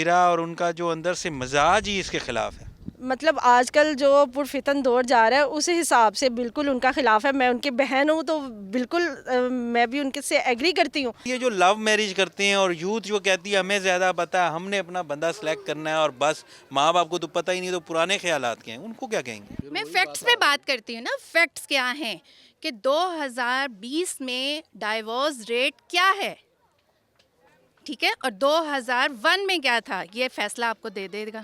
ماجرہ اور ان کا جو اندر سے مزاج ہی اس کے خلاف ہے. مطلب آج کل جو پرفتن دور جا رہا ہے اسی حساب سے بالکل ان کا خلاف ہے. میں ان کی بہن ہوں تو بالکل میں بھی ان کے سے ایگری کرتی ہوں. یہ جو لو میرج کرتے ہیں اور یوتھ جو کہتی ہے ہمیں زیادہ پتہ ہے, ہم نے اپنا بندہ سلیکٹ کرنا ہے اور بس ماں باپ کو تو پتہ ہی نہیں, تو پرانے خیالات کے ہیں, ان کو کیا کہیں گے؟ میں فیکٹس پہ بات کرتی ہوں نا. فیکٹس کیا ہیں کہ 2020 میں ڈائیورس ریٹ کیا ہے, ٹھیک ہے, اور 2001 میں کیا تھا, یہ فیصلہ آپ کو دے دے گا.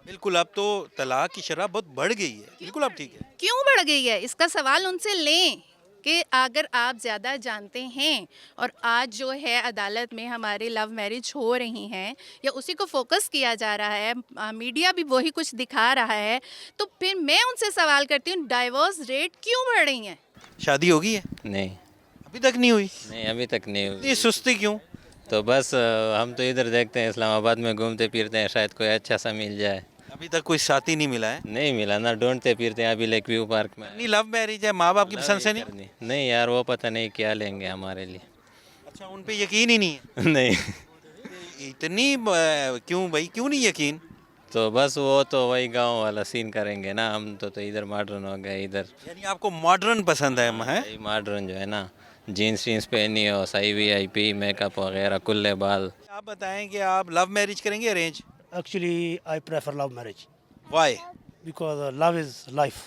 بالکل, اب تو طلاق کی شرح بہت بڑھ گئی ہے. بالکل اب ٹھیک ہے. کیوں بڑھ گئی ہے اس کا سوال ان سے لیں کہ اگر آپ زیادہ جانتے ہیں اور آج جو ہے عدالت میں ہمارے لو میرج ہو رہی ہیں یا اسی کو فوکس کیا جا رہا ہے, میڈیا بھی وہی کچھ دکھا رہا ہے, تو پھر میں ان سے سوال کرتی ہوں ڈائیورس ریٹ کیوں بڑھ رہی ہیں؟ شادی ہوگی ہے؟ نہیں ابھی تک نہیں ہوئی. نہیں ابھی تک نہیں ہوئی. اتنی سستی کیوں؟ تو بس ہم تو ادھر دیکھتے ہیں اسلام آباد میں گھومتے پھرتے ہیں, شاید کوئی اچھا سا مل جائے. ابھی تک کوئی ساتھی نہیں ملا ہے. نہیں ملا نا, ڈھونڈتے پھرتے ہیں ابھی لیک ویو پارک میں. نہیں لو میرج ہے, ماں باپ کی پسند سے نہیں. نہیں یار, وہ پتہ نہیں کیا لیں گے ہمارے لیے. اچھا, ان پہ یقین ہی نہیں ہے. نہیں اتنی کیوں بھائی, کیوں نہیں یقین؟ تو بس وہ تو وہی گاؤں والا سین کریں گے نا, ہم تو ادھر ماڈرن ہو گئے. ادھر یعنی آپ کو ماڈرن پسند ہے؟ ماڈرن جو ہے نا, جینس وینس پہنی ہو, صحیح وی آئی پی میک اپ وغیرہ, کلے بال. آپ بتائیں کہ آپ لو میرج کریں گے arrange? Actually, I prefer love marriage why? because love is life.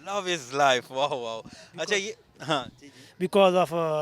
Love is life. واہ واہ. اچھا یہ ہاں Because of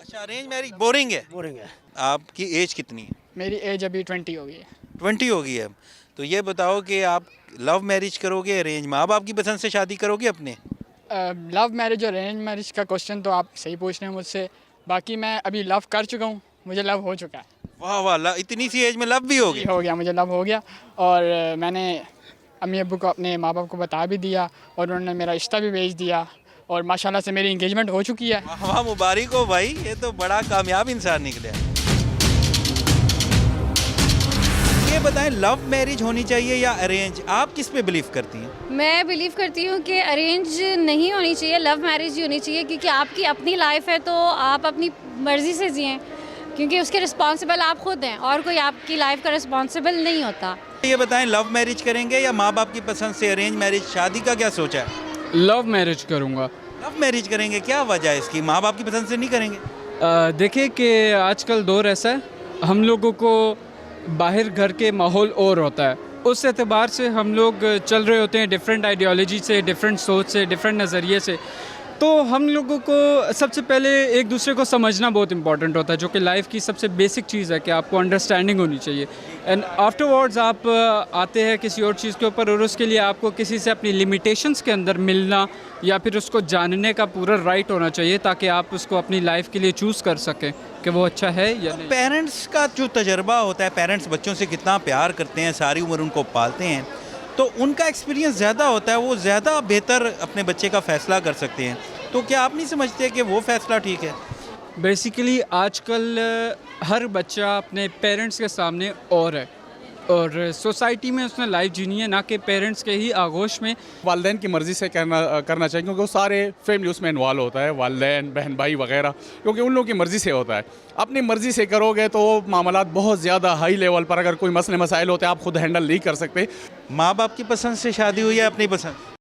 اچھا, ارینج میرج بورنگ ہے. Boring ہے. آپ کی ایج کتنی ہے؟ میری ایج ابھی 20 ہو گئی ہے. 20 ہو گئی ہے. تو یہ بتاؤ کہ آپ لو میرج کرو گے ارینج, ماں باپ کی پسند سے شادی کرو گے اپنے؟ لو میرج اور ارینج میرج کا کوشچن تو آپ صحیح پوچھ رہے ہیں مجھ سے. باقی میں ابھی لو کر چکا ہوں, مجھے لو ہو چکا ہے. واہ واہ, اتنی سی ایج میں لو بھی ہو گئی؟ ہو گیا, مجھے لو ہو گیا. اور میں نے امی ابو کو, اپنے ماں باپ کو بتا بھی دیا اور انہوں نے میرا رشتہ بھی بھیج دیا اور ماشاءاللہ سے میری انگیجمنٹ ہو چکی ہے. واہ واہ, مبارک ہو بھائی, یہ تو بڑا کامیاب انسان نکلے. یہ بتائیں لو میرج ہونی چاہیے یا ارینج, آپ کس پہ بلیو کرتی ہیں؟ میں بلیو کرتی ہوں کہ ارینج نہیں ہونی چاہیے, لو میرج ہی ہونی چاہیے, کیونکہ آپ کی اپنی لائف ہے تو آپ اپنی مرضی سے جئیں, کیونکہ اس کے رسپانسبل آپ خود ہیں اور کوئی آپ کی لائف کا رسپانسبل نہیں ہوتا. یہ بتائیں لو میرج کریں گے یا ماں باپ کی پسند سے ارینج میرج, شادی کا کیا سوچا ہے؟ لو میرج کروں گا. لو میرج کریں گے, کیا وجہ ہے اس کی, ماں باپ کی پسند سے نہیں کریں گے؟ دیکھیں کہ آج کل دور ایسا ہے, ہم لوگوں کو باہر گھر کے ماحول اور ہوتا ہے, اس اعتبار سے ہم لوگ چل رہے ہوتے ہیں ڈیفرنٹ آئیڈیالوجی سے, ڈیفرنٹ سوچ سے, ڈیفرنٹ نظریے سے. تو ہم لوگوں کو سب سے پہلے ایک دوسرے کو سمجھنا بہت امپورٹنٹ ہوتا ہے, جو کہ لائف کی سب سے بیسک چیز ہے کہ آپ کو انڈرسٹینڈنگ ہونی چاہیے. اینڈ آفٹر ورڈز آپ آتے ہیں کسی اور چیز کے اوپر, اور اس کے لیے آپ کو کسی سے اپنی لمیٹیشنس کے اندر ملنا یا پھر اس کو جاننے کا پورا رائٹ ہونا چاہیے, تاکہ آپ اس کو اپنی لائف کے لیے چوز کر سکیں کہ وہ اچھا ہے یا نہیں. پیرنٹس کا جو تجربہ ہوتا ہے, پیرنٹس بچوں سے کتنا پیار کرتے ہیں, ساری عمر ان کو پالتے ہیں, تو ان کا ایکسپیرینس زیادہ ہوتا ہے, وہ زیادہ بہتر اپنے بچے کا فیصلہ کر سکتے ہیں. تو کیا آپ نہیں سمجھتے کہ وہ فیصلہ ٹھیک ہے؟ بیسیکلی آج کل ہر بچہ اپنے پیرنٹس کے سامنے اور ہے, اور سوسائٹی میں اس نے لائف جینی ہے, نہ کہ پیرنٹس کے ہی آغوش میں. والدین کی مرضی سے کرنا چاہیے, کیونکہ وہ سارے فیملی اس میں انوالو ہوتا ہے, والدین بہن بھائی وغیرہ, کیونکہ ان لوگوں کی مرضی سے ہوتا ہے. اپنی مرضی سے کرو گے تو وہ معاملات بہت زیادہ ہائی لیول پر, اگر کوئی مسئلے مسائل ہوتے ہیں آپ خود ہینڈل نہیں کر سکتے. ماں باپ کی پسند سے شادی ہوئی ہے اپنی پسند؟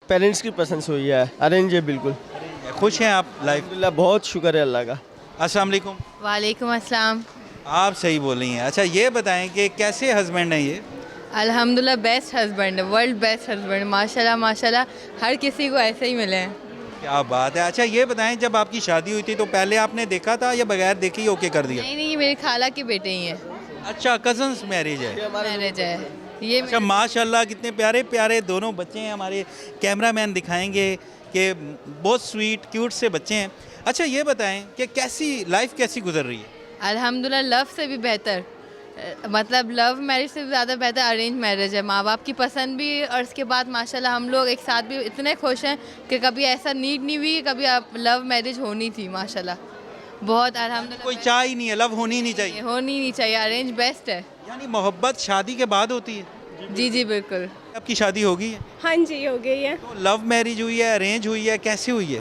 پیرنٹس کی پسند سے ہوئی ہے, ارینج ہے. بالکل خوش ہیں آپ لائف؟ الحمدللہ, بہت شکر ہے اللہ کا. السلام علیکم. وعلیکم السلام. آپ صحیح بول رہی ہیں. اچھا یہ بتائیں کہ کیسے ہسبینڈ ہیں یہ؟ الحمدللہ بیسٹ ہسبینڈ ہے, ورلڈ بیسٹ ہسبینڈ, ماشاءاللہ ماشاءاللہ, ہر کسی کو ایسے ہی ملے ہیں. کیا بات ہے. اچھا یہ بتائیں جب آپ کی شادی ہوئی تھی تو پہلے آپ نے دیکھا تھا یا بغیر دیکھے ہی اوکے کر دیا؟ نہیں یہ میری خالہ کے بیٹے ہی ہیں. اچھا, کزنس میرج ہے؟ میرج ہے یہ. اچھا ماشاءاللہ, کتنے پیارے پیارے دونوں بچے ہیں. ہمارے کیمرہ مین دکھائیں گے کہ بہت سویٹ کیوٹ سے بچے ہیں. اچھا یہ بتائیں کہ کیسی لائف کیسی گزر رہی ہے؟ الحمدللہ لو سے بھی بہتر, مطلب لو میرج سے بھی زیادہ بہتر ارینج میرج ہے. ماں باپ کی پسند بھی, اور اس کے بعد ماشاءاللہ ہم لوگ ایک ساتھ بھی اتنے خوش ہیں کہ کبھی ایسا نیڈ نہیں ہوئی کہ کبھی لو میرج ہونی تھی. ماشاءاللہ بہت الحمدللہ. کوئی چاہ ہی نہیں ہے, لو ہونی نہیں چاہیے؟ ہونی نہیں چاہیے, ارینج بیسٹ ہے. یعنی محبت شادی کے بعد ہوتی ہے؟ جی جی بالکل. آپ کی شادی ہو گئی ہے؟ ہاں جی ہو گئی ہے. تو لو میرج ہوئی ہے, ارینج ہوئی ہے, کیسے ہوئی ہے؟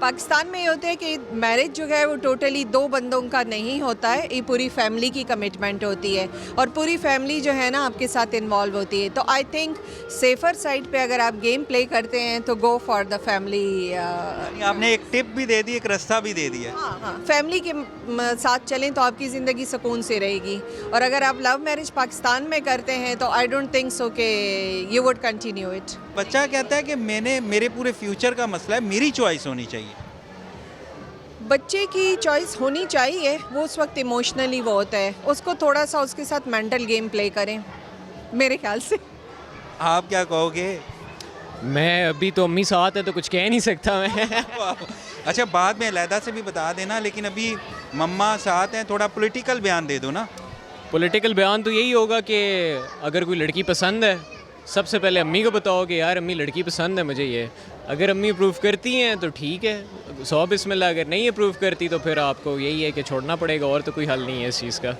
پاکستان میں یہ ہوتا ہے کہ میرج جو ہے وہ ٹوٹلی دو بندوں کا نہیں ہوتا ہے, یہ پوری فیملی کی کمٹمنٹ ہوتی ہے اور پوری فیملی جو ہے نا آپ کے ساتھ انوالو ہوتی ہے. تو آئی تھنک سیفر سائڈ پہ اگر آپ گیم پلے کرتے ہیں تو گو فار دا فیملی. آپ نے ایک ٹپ بھی دے دی, ایک راستہ بھی دے دیا. ہاں, فیملی کے ساتھ چلیں تو آپ کی زندگی سکون سے رہے گی. اور اگر آپ لو میرج پاکستان میں کرتے ہیں تو آئی ڈونٹ تھنک سو کہ یو وڈ کنٹینیو اٹ. بچہ کہتا ہے کہ میرے پورے فیوچر کا مسئلہ ہے, میری چوائس ہونی چاہیے. بچے کی چوائس ہونی چاہیے, وہ اس وقت ایموشنلی وہ ہوتا ہے, اس کو تھوڑا سا اس کے ساتھ مینٹل گیم پلے کریں میرے خیال سے. آپ کیا کہو گے؟ میں ابھی تو امی ساتھ ہے تو کچھ کہہ نہیں سکتا میں. اچھا بعد میں علیحدہ سے بھی بتا دینا, لیکن ابھی مما ساتھ ہیں, تھوڑا پولیٹیکل بیان دے دو نا. پولیٹیکل بیان تو یہی ہوگا کہ اگر کوئی لڑکی پسند ہے سب سے پہلے امی کو بتاؤ کہ یار امی لڑکی پسند ہے مجھے یہ, اگر امی اپروو کرتی ہیں تو ٹھیک ہے 100 بسم اللہ, اگر نہیں اپروو کرتی تو پھر آپ کو یہی ہے کہ چھوڑنا پڑے گا, اور تو کوئی حل نہیں ہے اس چیز کا.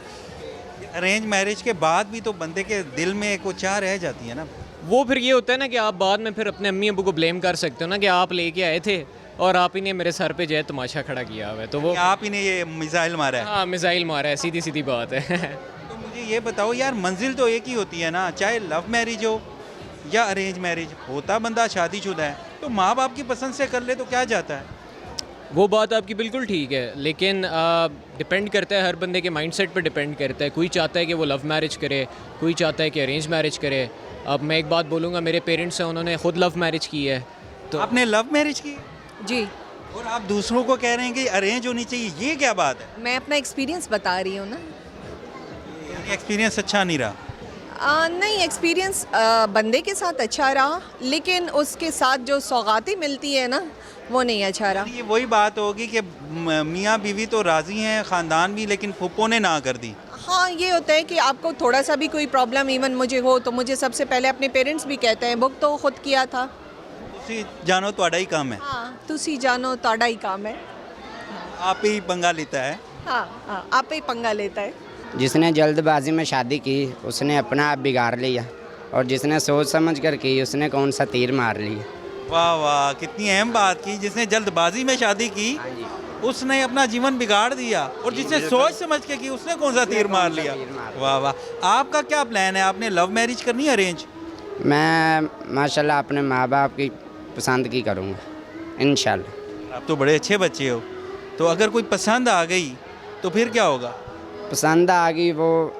ارینج میرج کے بعد بھی تو بندے کے دل میں ایک وہ چاہ رہ جاتی ہے نا. وہ پھر یہ ہوتا ہے نا کہ آپ بعد میں پھر اپنے امی ابو کو بلیم کر سکتے ہو نا کہ آپ لے کے آئے تھے اور آپ ہی نے میرے سر پہ جو ہے تماشا کھڑا کیا ہوا ہے, تو وہ آپ ہی نے یہ میزائل مارا ہے. ہاں میزائل مارا ہے, سیدھی بات ہے. تو مجھے یہ بتاؤ یار, منزل تو ایک ہی ہوتی ہے نا, چاہے لو میرج ہو یا ارینج میرج, ہوتا بندہ شادی شدہ ہے تو ماں باپ کی پسند سے کر لے تو کیا جاتا ہے. وہ بات آپ کی بالکل ٹھیک ہے, لیکن ڈپینڈ کرتا ہے ہر بندے کے مائنڈ سیٹ پہ ڈپینڈ کرتا ہے. کوئی چاہتا ہے کہ وہ لو میرج کرے, کوئی چاہتا ہے کہ ارینج میرج کرے. اب میں ایک بات بولوں گا, میرے پیرنٹس ہیں انہوں نے خود لو میرج کی ہے. تو آپ نے لو میرج کی؟ جی. اور آپ دوسروں کو کہہ رہے ہیں کہ ارینج ہونی چاہیے, یہ کیا بات ہے؟ میں اپنا ایکسپیرینس بتا رہی ہوں نا. ایکسپیرینس اچھا نہیں رہا؟ نہیں, ایکسپیرینس بندے کے ساتھ اچھا رہا, لیکن اس کے ساتھ جو سوغاتیں ملتی ہے نا وہ نہیں اچھا رہا. یہ وہی بات ہوگی کہ میاں بیوی تو راضی ہیں, خاندان بھی, لیکن پھپھو نے نہ کر دی. ہاں, یہ ہوتا ہے کہ آپ کو تھوڑا سا بھی کوئی پرابلم ایون مجھے ہو تو مجھے سب سے پہلے اپنے پیرنٹس بھی کہتے ہیں بک تو خود کیا تھا. تسی جانو تہاڈا ہی کام ہے. ہاں, تسی جانو تہاڈا ہی کام ہے. آپ ہی پنگا لیتا ہے. ہاں, آپ ہی پنگا لیتا ہے. جس نے جلد بازی میں شادی کی اس نے اپنا آپ بگاڑ لیا, اور جس نے سوچ سمجھ کر کی اس نے کون سا تیر مار لیا. واہ واہ, کتنی اہم بات کی. جس نے جلد بازی میں شادی کی اس نے اپنا جیون بگاڑ دیا, اور جس نے سوچ سمجھ کے کی اس نے کون سا تیر مار لیا. واہ واہ. آپ کا کیا پلان ہے, آپ نے لو میرج کرنی ہے ارینج؟ میں ماشاءاللہ اپنے ماں باپ کی پسند کی کروں گا انشاءاللہ. آپ تو بڑے اچھے بچے ہو, تو اگر کوئی پسند آ گئی تو پھر کیا ہوگا؟ پسند آ گئی, وہ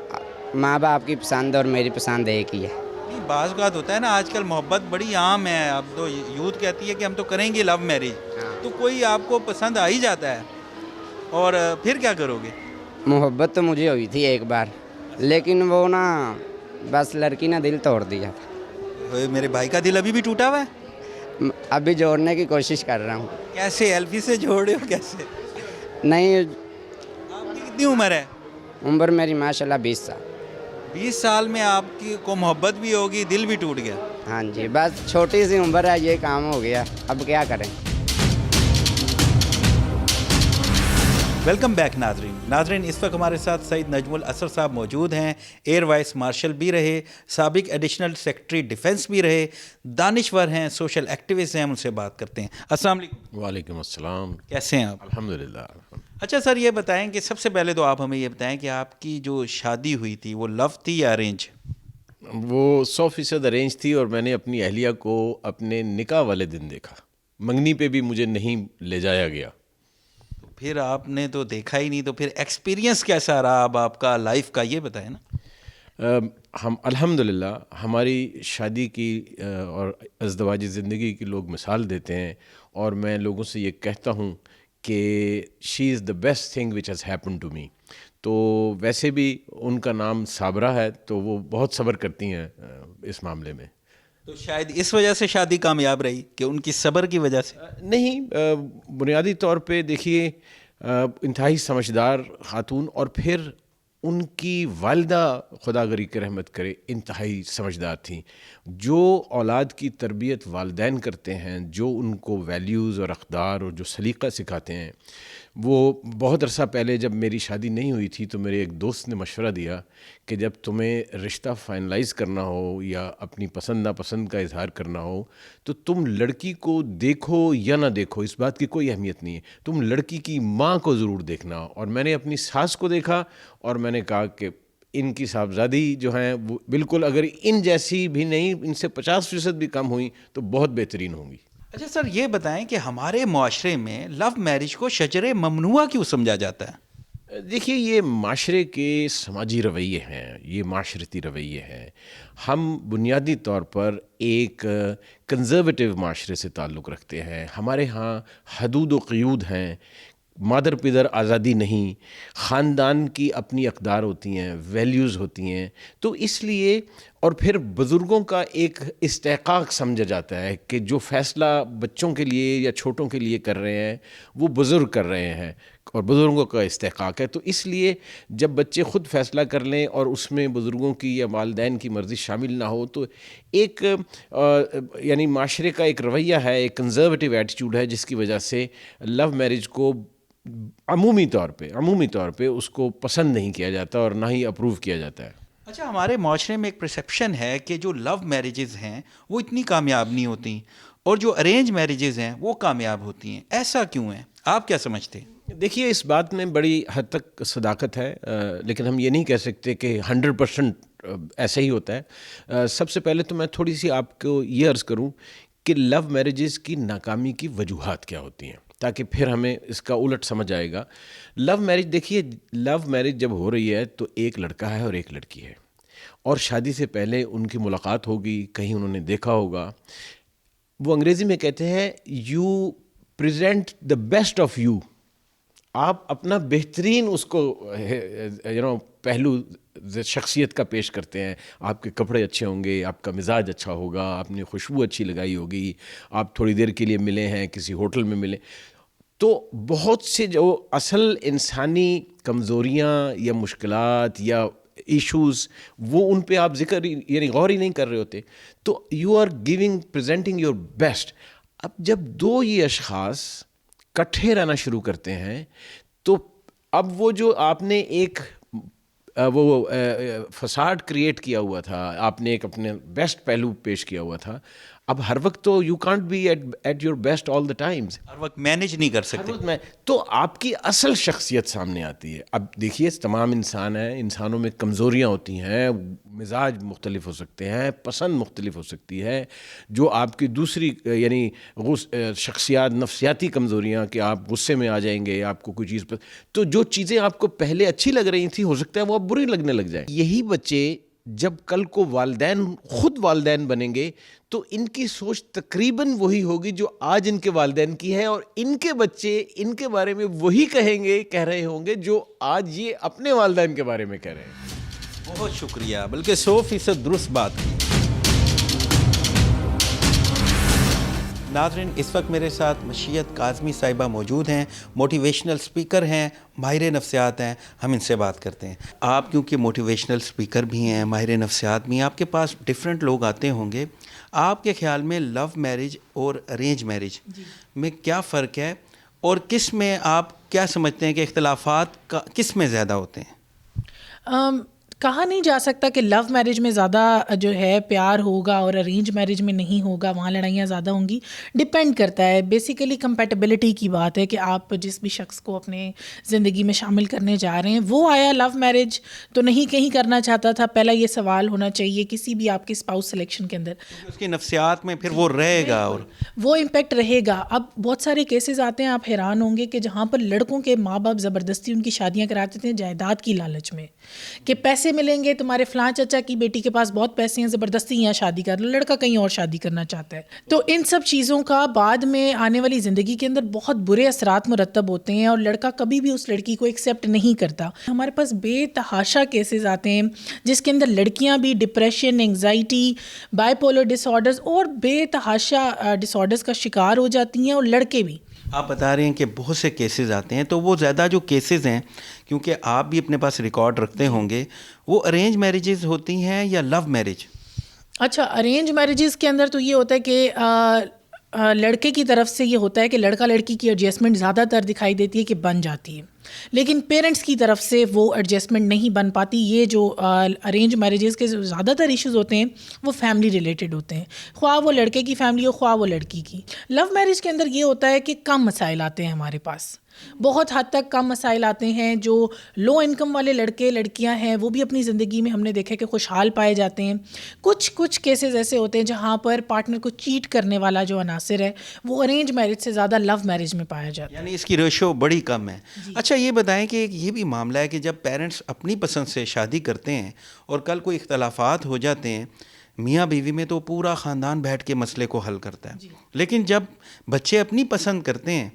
ماں باپ کی پسند اور میری پسند ایک ہی ہے. بعض اوقات ہوتا ہے نا, آج کل محبت بڑی عام ہے. اب تو یوتھ کہتی ہے کہ ہم تو کریں گے لو میرج, تو کوئی آپ کو پسند آ ہی جاتا ہے, اور پھر کیا کرو گے؟ محبت تو مجھے ہوئی تھی ایک بار, لیکن وہ نا بس لڑکی نے دل توڑ دیا تھا. میرے بھائی کا دل ابھی بھی ٹوٹا ہوا ہے؟ ابھی جوڑنے کی کوشش کر رہا ہوں. کیسے ایلفی سے جوڑ رہے ہو, کیسے؟ نہیں. آپ کی کتنی عمر ہے؟ عمر میری ماشاءاللہ 20 سال. 20 سال میں آپ کی کو محبت بھی ہوگی, دل بھی ٹوٹ گیا. ہاں جی, بس چھوٹی سی عمر ہے, یہ کام ہو گیا, اب کیا کریں. ویلکم بیک ناظرین, اس وقت ہمارے ساتھ سعید نجم الاسر صاحب موجود ہیں. ایئر وائس مارشل بھی رہے, سابق ایڈیشنل سیکرٹری ڈیفنس بھی رہے, دانشور ہیں, سوشل ایکٹیوسٹ ہیں. ہم ان سے بات کرتے ہیں. السلام علیکم. وعلیکم السلام. کیسے ہیں آپ؟ الحمدللہ. اچھا سر, یہ بتائیں کہ سب سے پہلے تو آپ ہمیں یہ بتائیں کہ آپ کی جو شادی ہوئی تھی وہ لو تھی یا ارینج؟ وہ 100% ارینج تھی, اور میں نے اپنی اہلیہ کو اپنے نکاح والے دن دیکھا. منگنی پہ بھی مجھے نہیں لے جایا گیا. پھر آپ نے تو دیکھا ہی نہیں, تو پھر ایکسپیرینس کیسا رہا اب آپ کا لائف کا, یہ بتائیں نا. ہم الحمدللہ ہماری شادی کی اور ازدواجی زندگی کی لوگ مثال دیتے ہیں, اور میں لوگوں سے یہ کہتا ہوں کہ she is the best thing which has happen to me. تو ویسے بھی ان کا نام صابرہ ہے, تو وہ بہت صبر کرتی ہیں اس معاملے میں. تو شاید اس وجہ سے شادی کامیاب رہی کہ ان کی صبر کی وجہ سے؟ نہیں, بنیادی طور پہ دیکھیے انتہائی سمجھدار خاتون, اور پھر ان کی والدہ خدا گری کی رحمت کرے انتہائی سمجھدار تھیں. جو اولاد کی تربیت والدین کرتے ہیں, جو ان کو ویلیوز اور اقدار اور جو سلیقہ سکھاتے ہیں, وہ بہت عرصہ پہلے جب میری شادی نہیں ہوئی تھی تو میرے ایک دوست نے مشورہ دیا کہ جب تمہیں رشتہ فائنلائز کرنا ہو یا اپنی پسند ناپسند کا اظہار کرنا ہو تو تم لڑکی کو دیکھو یا نہ دیکھو, اس بات کی کوئی اہمیت نہیں ہے, تم لڑکی کی ماں کو ضرور دیکھنا. اور میں نے اپنی ساس کو دیکھا اور میں نے کہا کہ ان کی صاحبزادی جو ہیں وہ بالکل اگر ان جیسی بھی نہیں, ان سے 50% بھی کم ہوئیں تو بہت بہترین ہوں گی. اچھا سر, یہ بتائیں کہ ہمارے معاشرے میں لو میرج کو شجر ممنوعہ کیوں سمجھا جاتا ہے؟ دیکھیے, یہ معاشرے کے سماجی رویے ہیں, یہ معاشرتی رویے ہیں. ہم بنیادی طور پر ایک کنزرویٹو معاشرے سے تعلق رکھتے ہیں. ہمارے ہاں حدود و قیود ہیں, مادر پدر آزادی نہیں, خاندان کی اپنی اقدار ہوتی ہیں, ویلیوز ہوتی ہیں. تو اس لیے اور پھر بزرگوں کا ایک استحقاق سمجھا جاتا ہے کہ جو فیصلہ بچوں کے لیے یا چھوٹوں کے لیے کر رہے ہیں وہ بزرگ کر رہے ہیں اور بزرگوں کا استحقاق ہے. تو اس لیے جب بچے خود فیصلہ کر لیں اور اس میں بزرگوں کی یا والدین کی مرضی شامل نہ ہو تو ایک یعنی معاشرے کا ایک رویہ ہے, ایک کنزرویٹو ایٹیٹیوڈ ہے, جس کی وجہ سے لو میرج کو عمومی طور پہ اس کو پسند نہیں کیا جاتا اور نہ ہی اپروو کیا جاتا ہے. اچھا, ہمارے معاشرے میں ایک پرسیپشن ہے کہ جو لو میرجز ہیں وہ اتنی کامیاب نہیں ہوتی اور جو ارینج میرجز ہیں وہ کامیاب ہوتی ہیں. ایسا کیوں ہے, آپ کیا سمجھتے ہیں؟ دیکھیے, اس بات میں بڑی حد تک صداقت ہے, لیکن ہم یہ نہیں کہہ سکتے کہ 100% ایسا ہی ہوتا ہے. سب سے پہلے تو میں تھوڑی سی آپ کو یہ عرض کروں کہ لو میرجز کی ناکامی کی وجوہات کیا ہوتی ہیں, تاکہ پھر ہمیں اس کا الٹ سمجھ آئے گا. لو میرج, دیکھیے, لو میرج جب ہو رہی ہے تو ایک لڑکا ہے اور ایک لڑکی ہے, اور شادی سے پہلے ان کی ملاقات ہوگی, کہیں انہوں نے دیکھا ہوگا. وہ انگریزی میں کہتے ہیں you present the best of you, آپ اپنا بہترین اس کو پہلو شخصیت کا پیش کرتے ہیں. آپ کے کپڑے اچھے ہوں گے, آپ کا مزاج اچھا ہوگا, آپ نے خوشبو اچھی لگائی ہوگی, آپ تھوڑی دیر کے لیے ملے ہیں, کسی ہوٹل میں ملے. تو بہت سے جو اصل انسانی کمزوریاں یا مشکلات یا ایشوز وہ ان پہ آپ ذکر یعنی غور ہی نہیں کر رہے ہوتے. تو you are presenting your best. اب جب دو یہ اشخاص کٹھے رہنا شروع کرتے ہیں تو اب وہ جو آپ نے ایک وہ فساد کریٹ کیا ہوا تھا, آپ نے ایک اپنے بیسٹ پہلو پیش کیا ہوا تھا, اب ہر وقت تو you can't be at your best all the times, ہر وقت مینیج نہیں کر سکتے, تو آپ کی اصل شخصیت سامنے آتی ہے. اب دیکھیے, تمام انسان ہیں, انسانوں میں کمزوریاں ہوتی ہیں, مزاج مختلف ہو سکتے ہیں, پسند مختلف ہو سکتی ہے. جو آپ کی دوسری یعنی شخصیات نفسیاتی کمزوریاں کہ آپ غصے میں آ جائیں گے, آپ کو کوئی چیز پر, تو جو چیزیں آپ کو پہلے اچھی لگ رہی تھیں ہو سکتا ہے وہ اب بری لگنے لگ جائیں. یہی بچے جب کل کو خود والدین بنیں گے تو ان کی سوچ تقریباً وہی ہوگی جو آج ان کے والدین کی ہے, اور ان کے بچے ان کے بارے میں وہی کہہ رہے ہوں گے جو آج یہ اپنے والدین کے بارے میں کہہ رہے ہیں. بہت شکریہ, بلکہ 100% درست بات ہے. ناظرین, اس وقت میرے ساتھ مشیت کاظمی صاحبہ موجود ہیں, موٹیویشنل سپیکر ہیں, ماہر نفسیات ہیں. ہم ان سے بات کرتے ہیں. آپ کیونکہ موٹیویشنل سپیکر بھی ہیں, ماہر نفسیات بھی ہیں, آپ کے پاس ڈیفرنٹ لوگ آتے ہوں گے. آپ کے خیال میں لو میرج اور ارینج میرج میں کیا فرق ہے, اور کس میں آپ کیا سمجھتے ہیں کہ اختلافات کس میں زیادہ ہوتے ہیں؟ کہا نہیں جا سکتا کہ لو میرج میں زیادہ جو ہے پیار ہوگا اور ارینج میرج میں نہیں ہوگا, وہاں لڑائیاں زیادہ ہوں گی. ڈپینڈ کرتا ہے, بیسیکلی کمپیٹیبلٹی کی بات ہے کہ آپ جس بھی شخص کو اپنے زندگی میں شامل کرنے جا رہے ہیں وہ آیا لو میرج تو نہیں کہیں کرنا چاہتا تھا. پہلا یہ سوال ہونا چاہیے کسی بھی آپ کے اسپاؤس سلیکشن کے اندر, اس کی نفسیات میں پھر وہ رہے گا اور وہ امپیکٹ رہے گا. اب بہت سارے کیسز آتے ہیں, آپ حیران ہوں گے کہ جہاں پر لڑکوں کے ماں باپ زبردستی ان کی شادیاں کراتے تھے جائیداد کی لالچ میں کہ پیسے ملیں گے, تمہارے فلاں چچا کی بیٹی کے پاس بہت پیسے ہیں, زبردستی یہاں شادی کر لو, لڑکا کہیں اور شادی کرنا چاہتا ہے. تو ان سب چیزوں کا بعد میں آنے والی زندگی کے اندر بہت برے اثرات مرتب ہوتے ہیں, اور لڑکا کبھی بھی اس لڑکی کو ایکسیپٹ نہیں کرتا. ہمارے پاس بے تحاشا کیسز آتے ہیں جس کے اندر لڑکیاں بھی depression, anxiety, bipolar disorders اور بے تحاشا ڈس آرڈرز کا شکار ہو جاتی ہیں, اور لڑکے بھی. آپ بتا رہے ہیں کہ بہت سے کیسز آتے ہیں، تو وہ زیادہ جو کیسز ہیں، کیونکہ آپ بھی اپنے پاس ریکارڈ رکھتے ہوں گے، وہ ارینج میرجز ہوتی ہیں یا لو میرج؟ اچھا، ارینج میرجز کے اندر تو یہ ہوتا ہے کہ لڑکے کی طرف سے یہ ہوتا ہے کہ لڑکا لڑکی کی ایڈجسٹمنٹ زیادہ تر دکھائی دیتی ہے کہ بن جاتی ہے، لیکن پیرنٹس کی طرف سے وہ ایڈجسٹمنٹ نہیں بن پاتی. یہ جو ارینج میرجز کے زیادہ تر ایشوز ہوتے ہیں وہ فیملی ریلیٹڈ ہوتے ہیں، خواہ وہ لڑکے کی فیملی ہو خواہ وہ لڑکی کی. لو میرج کے اندر یہ ہوتا ہے کہ کم مسائل آتے ہیں ہمارے پاس، بہت حد تک کم مسائل آتے ہیں. جو لو انکم والے لڑکے لڑکیاں ہیں وہ بھی اپنی زندگی میں ہم نے دیکھا کہ خوشحال پائے جاتے ہیں. کچھ کیسز ایسے ہوتے ہیں جہاں پر پارٹنر کو چیٹ کرنے والا جو عناصر ہے وہ ارینج میرج سے زیادہ لو میرج میں پایا جاتا ہے، یعنی اس کی ریشو بڑی کم ہے. اچھا یہ بتائیں کہ ایک یہ بھی معاملہ ہے کہ جب پیرنٹس اپنی پسند سے شادی کرتے ہیں اور کل کوئی اختلافات ہو جاتے ہیں میاں بیوی میں، تو پورا خاندان بیٹھ کے مسئلے کو حل کرتا ہے. لیکن جب بچے اپنی پسند کرتے ہیں،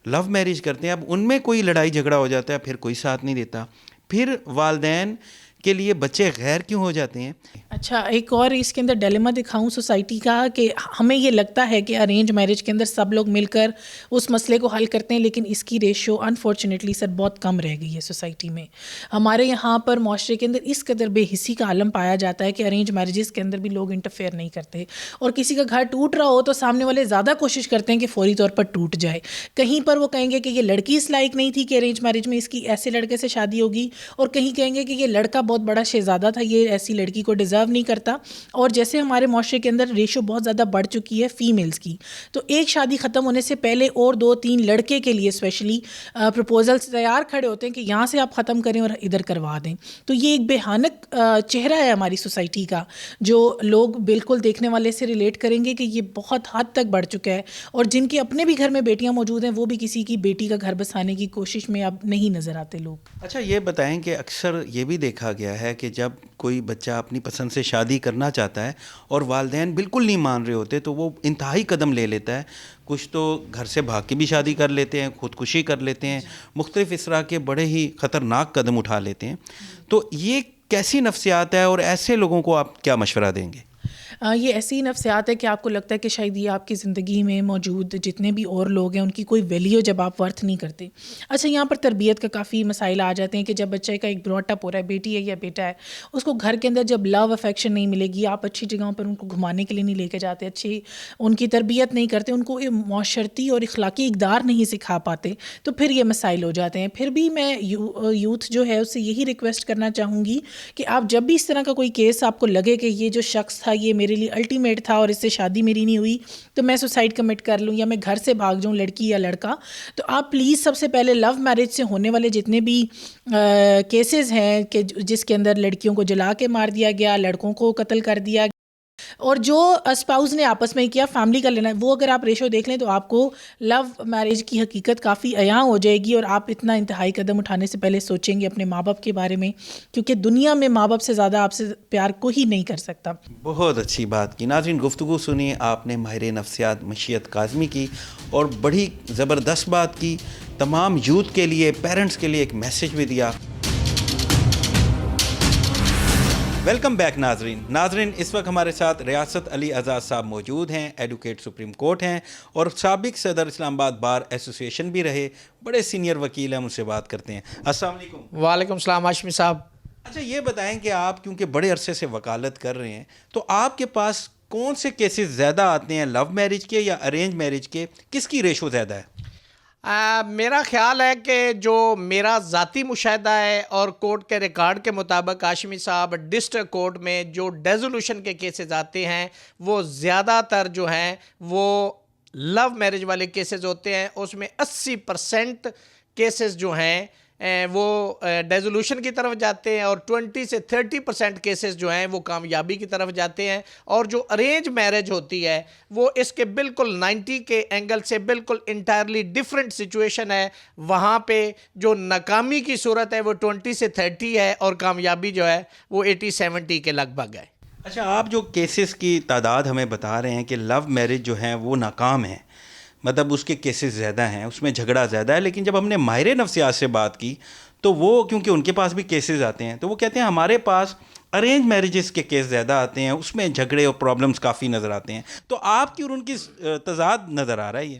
لو میرج کرتے ہیں، اب ان میں کوئی لڑائی جھگڑا ہو جاتا ہے، پھر کوئی ساتھ نہیں دیتا، پھر والدین کے لیے بچے غیر کیوں ہو جاتے ہیں؟ اچھا، ایک اور اس کے اندر ڈیلیما دکھاؤں سوسائٹی کا کہ ہمیں یہ لگتا ہے کہ ارینج میرج کے اندر سب لوگ مل کر اس مسئلے کو حل کرتے ہیں، لیکن اس کی ریشو انفارچونیٹلی سر بہت کم رہ گئی ہے سوسائٹی میں. ہمارے یہاں پر معاشرے کے اندر اس قدر بے حسی کا عالم پایا جاتا ہے کہ ارینج میرجز کے اندر بھی لوگ انٹرفیئر نہیں کرتے، اور کسی کا گھر ٹوٹ رہا ہو تو سامنے والے زیادہ کوشش کرتے ہیں کہ فوری طور پر ٹوٹ جائے. کہیں پر وہ کہیں گے کہ یہ لڑکی اس لائق نہیں تھی کہ ارینج میرج میں اس کی ایسے لڑکے سے شادی ہوگی، اور کہیں کہیں گے کہ یہ لڑکا بہت بڑا شہزادہ تھا، یہ ایسی لڑکی کو ڈیزرو نہیں کرتا. اور جیسے ہمارے معاشرے کے اندر ریشو بہت زیادہ بڑھ چکی ہے فیمیلز کی، تو ایک شادی ختم ہونے سے پہلے اور 2-3 لڑکے کے لیے اسپیشلی پرپوزلس تیار کھڑے ہوتے ہیں کہ یہاں سے آپ ختم کریں اور ادھر کروا دیں. تو یہ ایک بھیانک چہرہ ہے ہماری سوسائٹی کا، جو لوگ بالکل دیکھنے والے سے ریلیٹ کریں گے کہ یہ بہت حد تک بڑھ چکا ہے. اور جن کے اپنے بھی گھر میں بیٹیاں موجود ہیں وہ بھی کسی کی بیٹی کا گھر بسانے کی کوشش میں اب نہیں نظر آتے لوگ. اچھا یہ بتائیں کہ اکثر یہ بھی دیکھا گیا ہے کہ جب کوئی بچہ اپنی پسند سے شادی کرنا چاہتا ہے اور والدین بالکل نہیں مان رہے ہوتے تو وہ انتہائی قدم لے لیتا ہے. کچھ تو گھر سے بھاگ کے بھی شادی کر لیتے ہیں، خودکشی کر لیتے ہیں، مختلف اس طرح کے بڑے ہی خطرناک قدم اٹھا لیتے ہیں. تو یہ کیسی نفسیات ہے اور ایسے لوگوں کو آپ کیا مشورہ دیں گے؟ یہ ایسی نفسیات ہے کہ آپ کو لگتا ہے کہ شاید یہ آپ کی زندگی میں موجود جتنے بھی اور لوگ ہیں ان کی کوئی ویلیو جب آپ ورتھ نہیں کرتے. اچھا یہاں پر تربیت کا کافی مسائل آ جاتے ہیں کہ جب بچے کا ایک براٹ اپ ہو رہا ہے، بیٹی ہے یا بیٹا ہے، اس کو گھر کے اندر جب لو افیکشن نہیں ملے گی، آپ اچھی جگہوں پر ان کو گھمانے کے لیے نہیں لے کے جاتے، اچھی ان کی تربیت نہیں کرتے، ان کو معاشرتی اور اخلاقی اقدار نہیں سکھا پاتے، تو پھر یہ مسائل ہو جاتے ہیں. پھر بھی میں یوتھ جو ہے اس سے یہی ریکویسٹ کرنا چاہوں گی کہ آپ جب بھی اس طرح کا کوئی کیس آپ کو لگے کہ یہ جو شخص تھا یہ میرے لیے الٹیمیٹ تھا اور اس سے شادی میری نہیں ہوئی تو میں سوسائڈ کمٹ کر لوں یا میں گھر سے بھاگ جاؤں، لڑکی یا لڑکا، تو آپ پلیز سب سے پہلے لو میرج سے ہونے والے جتنے بھی کیسز ہیں کہ جس کے اندر لڑکیوں کو جلا کے مار دیا گیا، لڑکوں کو قتل کر دیا گیا، اور جو اسپاؤز نے آپس میں کیا فیملی کا لینا، وہ اگر آپ ریشو دیکھ لیں تو آپ کو لو میرج کی حقیقت کافی عیاں ہو جائے گی، اور آپ اتنا انتہائی قدم اٹھانے سے پہلے سوچیں گے اپنے ماں باپ کے بارے میں، کیونکہ دنیا میں ماں باپ سے زیادہ آپ سے پیار کوئی نہیں کر سکتا. بہت اچھی بات کی. ناظرین گفتگو سنی آپ نے ماہر نفسیات مشیت کاظمی کی، اور بڑی زبردست بات کی. تمام یوتھ کے لیے، پیرنٹس کے لیے ایک میسج بھی دیا. ویلکم بیک ناظرین اس وقت ہمارے ساتھ ریاست علی اعزاز صاحب موجود ہیں، ایڈوکیٹ سپریم کورٹ ہیں اور سابق صدر اسلام آباد بار ایسوسیشن بھی رہے، بڑے سینئر وکیل ہیں، ان سے بات کرتے ہیں. السلام علیکم. وعلیکم السلام ہاشمی صاحب. اچھا یہ بتائیں کہ آپ کیونکہ بڑے عرصے سے وکالت کر رہے ہیں تو آپ کے پاس کون سے کیسز زیادہ آتے ہیں، لو میرج کے یا ارینج میرج کے؟ کس کی ریشو زیادہ ہے؟ میرا خیال ہے کہ جو میرا ذاتی مشاہدہ ہے اور کورٹ کے ریکارڈ کے مطابق ہاشمی صاحب ڈسٹرکٹ کورٹ میں جو ڈیزولوشن کے کیسز آتے ہیں وہ زیادہ تر جو ہیں وہ لو میرج والے کیسز ہوتے ہیں. اس میں 80% کیسز جو ہیں وہ ڈیزولوشن کی طرف جاتے ہیں اور 20 سے 30% کیسز جو ہیں وہ کامیابی کی طرف جاتے ہیں. اور جو ارینج میرج ہوتی ہے وہ اس کے بالکل 90 کے اینگل سے بالکل انٹائرلی ڈیفرنٹ سچویشن ہے. وہاں پہ جو ناکامی کی صورت ہے وہ 20 سے 30 ہے اور کامیابی جو ہے وہ 80-70 کے لگ بھگ ہے. اچھا آپ جو کیسز کی تعداد ہمیں بتا رہے ہیں کہ لو میرج جو ہیں وہ ناکام ہیں، مطلب اس کے کیسز زیادہ ہیں، اس میں جھگڑا زیادہ ہے، لیکن جب ہم نے ماہر نفسیات سے بات کی تو وہ کیونکہ ان کے پاس بھی کیسز آتے ہیں تو وہ کہتے ہیں ہمارے پاس ارینج میرجز کے کیس زیادہ آتے ہیں، اس میں جھگڑے اور پرابلمز کافی نظر آتے ہیں. تو آپ کی اور ان کی تضاد نظر آ رہا ہے یہ؟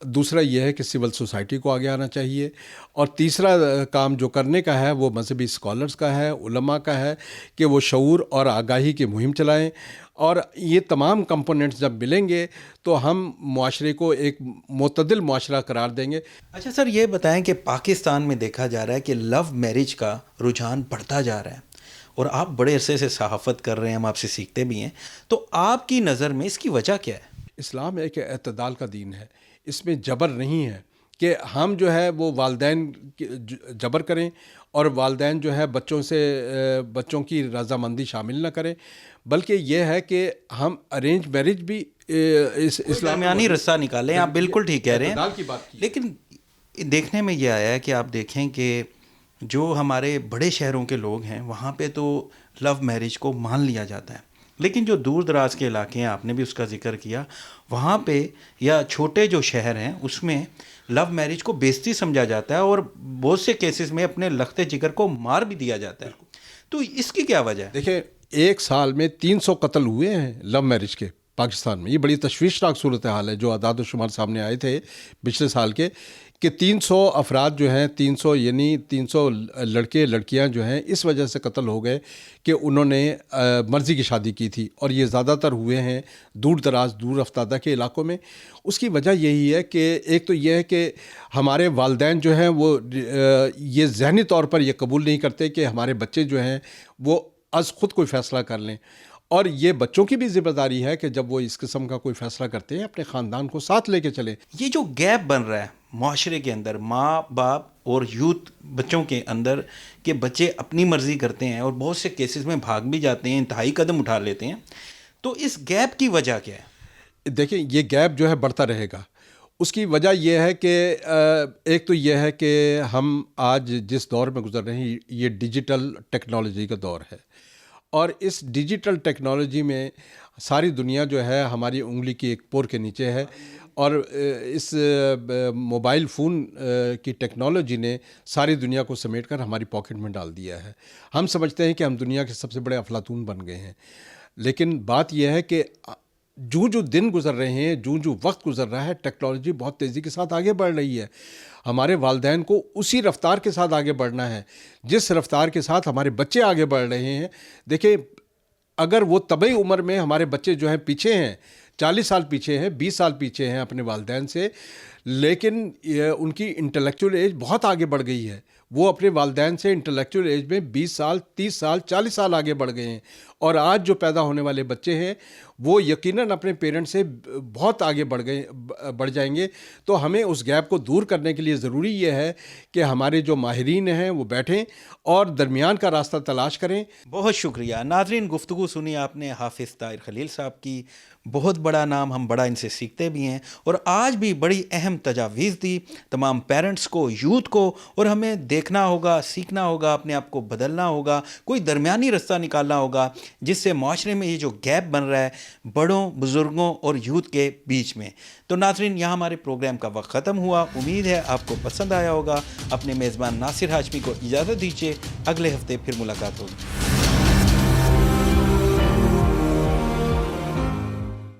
دوسرا یہ ہے کہ سول سوسائٹی کو آگے آنا چاہیے، اور تیسرا کام جو کرنے کا ہے وہ مذہبی اسکالرس کا ہے، علماء کا ہے کہ وہ شعور اور آگاہی کی مہم چلائیں، اور یہ تمام کمپوننٹس جب ملیں گے تو ہم معاشرے کو ایک معتدل معاشرہ قرار دیں گے۔ اچھا سر، یہ بتائیں کہ پاکستان میں دیکھا جا رہا ہے کہ لو میرج کا رجحان بڑھتا جا رہا ہے، اور آپ بڑے عرصے سے صحافت کر رہے ہیں، ہم آپ سے سیکھتے بھی ہیں، تو آپ کی نظر میں اس کی وجہ کیا ہے؟ اسلام ایک اعتدال کا دین ہے، اس میں جبر نہیں ہے کہ ہم جو ہے وہ والدین جبر کریں اور والدین جو ہے بچوں کی رضامندی شامل نہ کریں، بلکہ یہ ہے کہ ہم ارینج میرج بھی اسلامیانی رستہ نکالیں۔ آپ بالکل ٹھیک کہہ رہے اعتدال کی ہیں، بات کی۔ لیکن دیکھنے میں یہ آیا ہے کہ آپ دیکھیں کہ جو ہمارے بڑے شہروں کے لوگ ہیں وہاں پہ تو لو میرج کو مان لیا جاتا ہے، لیکن جو دور دراز کے علاقے ہیں، آپ نے بھی اس کا ذکر کیا، وہاں پہ یا چھوٹے جو شہر ہیں اس میں لو میرج کو بےزتی سمجھا جاتا ہے، اور بہت سے کیسز میں اپنے لخت جگر کو مار بھی دیا جاتا ہے۔ تو اس کی کیا وجہ ہے؟ دیکھیں، ایک سال میں 300 قتل ہوئے ہیں لو میرج کے پاکستان میں۔ یہ بڑی تشویشناک صورتحال ہے جو اعداد و شمار سامنے آئے تھے پچھلے سال کے، کہ 300 افراد جو ہیں، 300 لڑکے لڑکیاں جو ہیں اس وجہ سے قتل ہو گئے کہ انہوں نے مرضی کی شادی کی تھی، اور یہ زیادہ تر ہوئے ہیں دور دراز دور افتادہ کے علاقوں میں۔ اس کی وجہ یہی ہے کہ ایک تو یہ ہے کہ ہمارے والدین جو ہیں وہ یہ ذہنی طور پر یہ قبول نہیں کرتے کہ ہمارے بچے جو ہیں وہ از خود کوئی فیصلہ کر لیں، اور یہ بچوں کی بھی ذمہ داری ہے کہ جب وہ اس قسم کا کوئی فیصلہ کرتے ہیں اپنے خاندان کو ساتھ لے کے چلیں۔ یہ جو گیپ بن رہا ہے معاشرے کے اندر، ماں باپ اور یوتھ بچوں کے اندر، کہ بچے اپنی مرضی کرتے ہیں اور بہت سے کیسز میں بھاگ بھی جاتے ہیں، انتہائی قدم اٹھا لیتے ہیں، تو اس گیپ کی وجہ کیا ہے؟ دیکھیں، یہ گیپ جو ہے بڑھتا رہے گا۔ اس کی وجہ یہ ہے کہ ایک تو یہ ہے کہ ہم آج جس دور میں گزر رہے ہیں یہ ڈیجیٹل ٹیکنالوجی کا دور ہے، اور اس ڈیجیٹل ٹیکنالوجی میں ساری دنیا جو ہے ہماری انگلی کی ایک پور کے نیچے ہے، اور اس موبائل فون کی ٹیکنالوجی نے ساری دنیا کو سمیٹ کر ہماری پاکٹ میں ڈال دیا ہے۔ ہم سمجھتے ہیں کہ ہم دنیا کے سب سے بڑے افلاطون بن گئے ہیں، لیکن بات یہ ہے کہ جو دن گزر رہے ہیں، جو وقت گزر رہا ہے، ٹیکنالوجی بہت تیزی کے ساتھ آگے بڑھ رہی ہے۔ ہمارے والدین کو اسی رفتار کے ساتھ آگے بڑھنا ہے جس رفتار کے ساتھ ہمارے بچے آگے بڑھ رہے ہیں۔ دیکھیں، اگر وہ طبعی عمر میں ہمارے بچے جو ہیں پیچھے ہیں، 40 سال پیچھے ہیں، 20 سال پیچھے ہیں اپنے والدین سے، لیکن ان کی انٹلیکچوئل ایج بہت آگے بڑھ گئی ہے۔ وہ اپنے والدین سے انٹلیکچوئل ایج میں 20 سال، 30 سال، 40 سال آگے بڑھ گئے ہیں، اور آج جو پیدا ہونے والے بچے ہیں وہ یقیناً اپنے پیرنٹ سے بہت آگے بڑھ جائیں گے۔ تو ہمیں اس گیپ کو دور کرنے کے لیے ضروری یہ ہے کہ ہمارے جو ماہرین ہیں وہ بیٹھیں اور درمیان کا راستہ تلاش کریں۔ بہت شکریہ ناظرین، گفتگو سنی آپ نے حافظ طاہر خلیل صاحب کی، بہت بڑا نام، ہم بڑا ان سے سیکھتے بھی ہیں، اور آج بھی بڑی اہم تجاویز دی تمام پیرنٹس کو، یوتھ کو، اور ہمیں دیکھنا ہوگا، سیکھنا ہوگا، اپنے آپ کو بدلنا ہوگا، کوئی درمیانی رستہ نکالنا ہوگا جس سے معاشرے میں یہ جو گیپ بن رہا ہے بڑوں، بزرگوں اور یوتھ کے بیچ میں۔ تو ناظرین، یہاں ہمارے پروگرام کا وقت ختم ہوا، امید ہے آپ کو پسند آیا ہوگا۔ اپنے میزبان ناصر ہاشمی کو اجازت دیجیے، اگلے ہفتے پھر ملاقات ہوگی۔